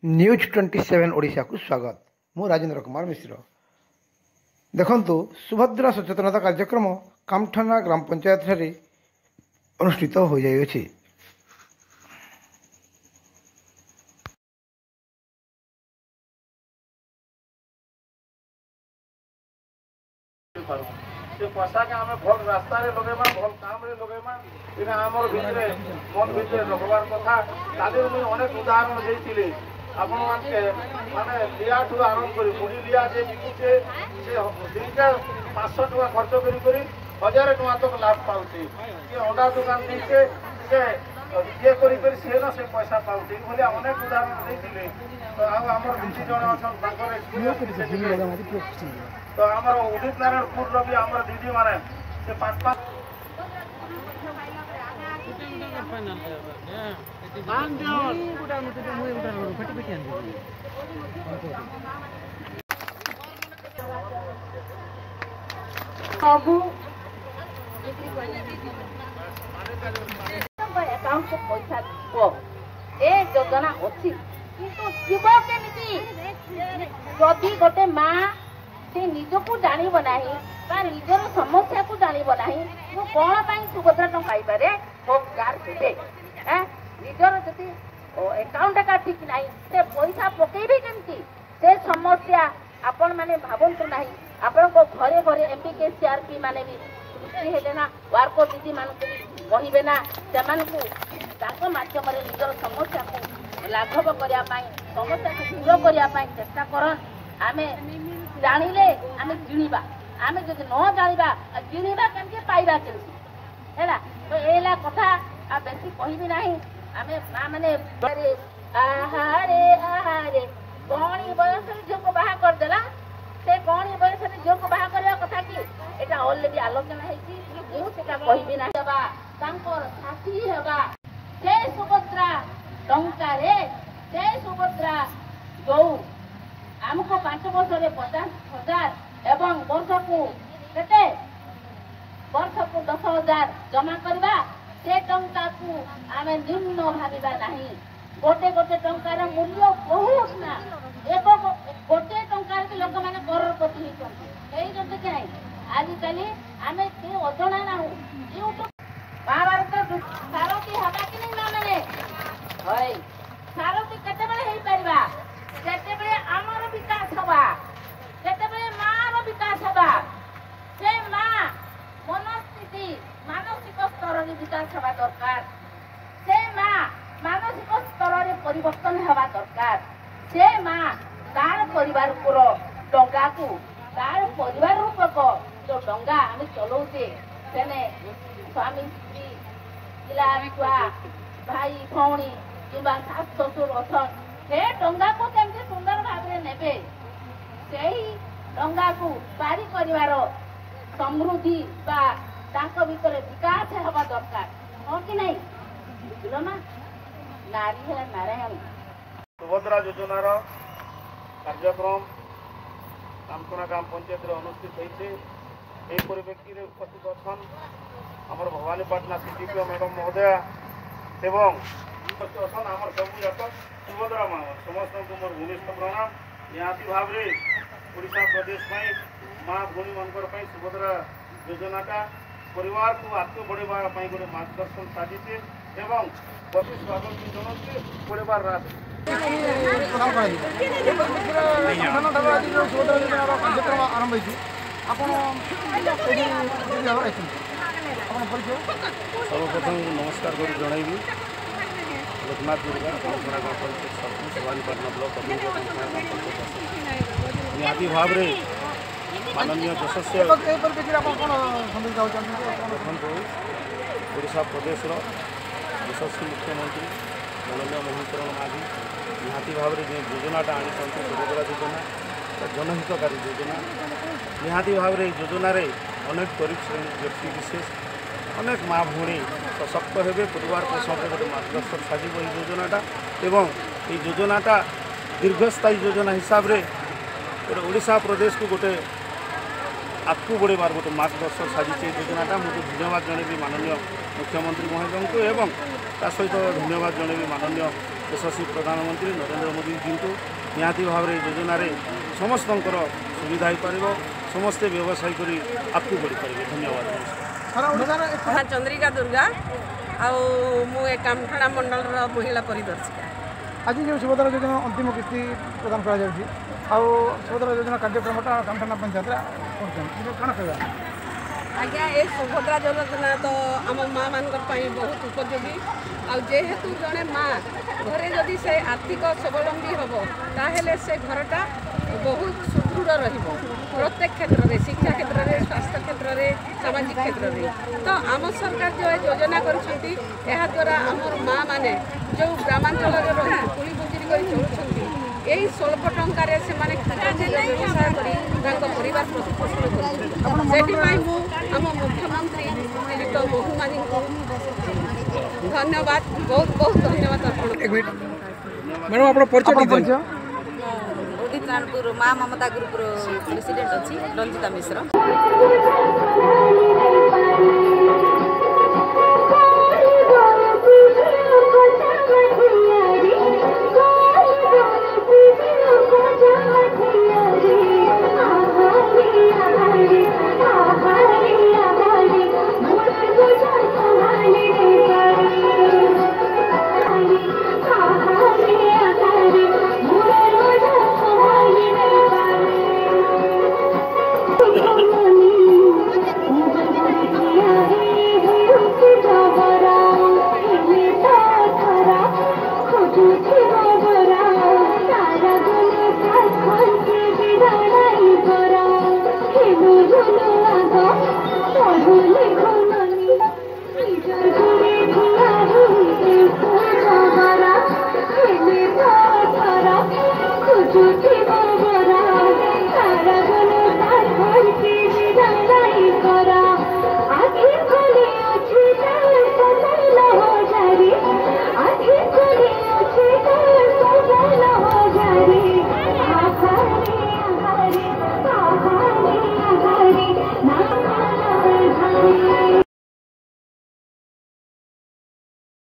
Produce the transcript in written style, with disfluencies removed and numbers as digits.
News 27 Odisha को स्वागत। मु राजेंद्र कुमार मिश्र। देखंतु सुभद्रा सचेतनता कार्यक्रम कामठाना ग्राम पंचायत अनुष्ठित हो जाइए। पैसा के आम भल रास्ता लगेमा भल काम लगेमा इना आमर भितरे मन भितरे रखबार कथा। काली मुझे अनेक उदाहरण देती आपण माने लिया ठू आरंभ कर मुड़ी लिया जे बिकुचे से दिनके 500 टका खर्च करी 1000 टका तक लाभ पाउची। ये अंडा दुकान दीचे से ये करी से ना से पैसा पाउची बोले अनेक उदाहरण देती। तो आमर दीदी जन अछन ताकर एक्सपीरियंस तो आमर उदित नारायणपुर भी आमर दीदी माने से 5-5 अकाउंट को पैसा ए योजना अच्छी किंतु जीव केमिति जदि गोटे माँ से निजको जानिब नाही बा निजर समस्या को जानिब नाही मु कोन पई सुभद्रा टंका पाइबारे होकार देबे निजर जति अकाउंट का ठीक नाही से पैसा पकेबे केमति से समस्या आपण माने भावंतु नाही आपण को घरे घरे एमपी के सीआरपी माने भी सृष्टि हेले ना वार्को दीदी मान को कहिबे ना सेमान को ताको माध्यम रे निजर समस्या को लाघव करिया पाई समस्या को दूर करिया पाई चेष्टा करन। आमे जानिले आमे जिणीबा आमे जदि न जानिबा जिणीबा केमति पाइबा केमति हैला। तो एला कथा आ बेसी कहिबी नाही। आमे मां माने आहारे आहारे कोणी बयस झियो को बाहा कर देला से कोणी बयस झियो को बाहा करबा कथा की एटा ऑलरेडी आलोचना हेची मु सेटा कहिबी नाही। देबा तांकर साथी हेबा से सुभद्रा टंका रे से सुभद्रा जो आमको 5 वर्ष रे 50,000 एवं वर्ष को केते वर्ष को 10,000 जमा करबा से टंका को आमे निम्न भाबिबा नाही। गोटे गोटे टंकार मूल्य बहुत ना एक गोटे टंकार लोक माने करोड़पति होइछन एई जते के नाही। आज काली आमे के अजणा ना हो यूट्यूब महाभारत सारथी हबा कि नहीं माने होय सारथी केते बेले हेई परबा केते बेले आमर विकास हबा केते बेले मार विकास हबा से मां मनस्थिति मानसिक स्तर रे विकास हबा दरकार से मां मानसिक स्तर रे परिवर्तन हवा दरकार से मां तार परिवार को डंगा को तार परिवार रूपक जो डंगा आम चलाऊे सेने स्वामी स्त्री पिला छुआ भाई भौणी कि सास ससुर अछन से डंगा को केमती सुंदर भाव में नेबे से डंगा को पारी परिवार समृद्धि बा तांको भीतर विकास हवा दरकार हो कि नहीं बुझलो ना। नारी है नारायण सुभद्रा योजनार कार्यक्रम कामठाना ग्राम पंचायत अनुष्ठित होती। यही परिप्रेक्षी उपस्थित अच्छन आमर भवानीपाटना सीडीपीओ मैडम महोदया एवं अच्छन आमर सबू जात सुभद्रा माँ समस्त को मोर घनिष्ठ प्रणाम। निहाती भाव में ओडिशा प्रदेश माँ भूणी मनकर सुभद्रा योजनाटा परिवार को आगे बढ़ेबा गोटे मार्गदर्शन साजिशे एवं प्रति स्वागत जनते परिवार राष्ट्र कार्यक्रम आरंभ सर्वप्रथम नमस्कार कर जनइबी लोकनाथ दुर्गा कामठाना ग्राम पंचायत सरपंच भवानीपाटना ब्लॉक निहाती भाव में माननीय यशस्वी देखो ओडिशा प्रदेश यशस्वी मुख्यमंत्री माननीय मोहन चरण माझी निहाती भाव में जो योजनाटा आनी सुभद्रा योजना जनहितकारी योजना निहाती भाव में योजना अनेक गरीब श्रेणी व्यक्ति विशेष अनेक माँ भूणी सशक्त हे परिवार को सब गोटे मार्गदर्शन साजिब योजनाटा एवं ये योजनाटा दीर्घस्थायी योजना हिसाब से ओडिशा प्रदेश को गोटे आगू बढ़ेबार गोटे मार्गदर्शन साजिश योजनाटा मुझे धन्यवाद जनइबी माननीय मुख्यमंत्री महोदय को एवं ता सहित धन्यवाद जनइबी माननीय यशस्वी प्रधानमंत्री नरेंद्र मोदी जी को निहाती भाव में योजन समस्त सुविधा हो पार समस्ते व्यवसाय कर आगे बढ़ी पारे। धन्यवाद। चंद्रिका दुर्गा कामठाणा मंडल महिला परिदर्शिका। आज जो सुभद्रा योजना अंतिम किस्ती प्रदान करा सुभद्रा योजना कार्यक्रम कामठाणा पंचायत कौन कह आज्ञा ए सुभद्रा योजना तो आम माँ मान बहुत उपयोगी आहेतु जड़े माँ घरे जदि से आर्थिक स्वावलम्बी हम ताहले से घरटा बहुत सुदृढ़ प्रत्येक क्षेत्र में शिक्षा क्षेत्र में स्वास्थ्य क्षेत्र में सामाजिक क्षेत्र में तो आम सरकार जो योजना करा आमर माँ मैंने जो ग्रामांचल रही कुली बुंजी कर चलुँच यही स्वल्प टंकार से व्यवसाय कर परिवार प्रतिपोषण कर आम मुख्यमंत्री श्रीयुक्त मोहन माझी को धन्यवाद बहुत बहुत धन्यवाद अर्पण। मैडम आप परिचय उदित राणपुर माँ ममता ग्रुप प्रेसिडेंट अच्छी रंजिता मिश्र।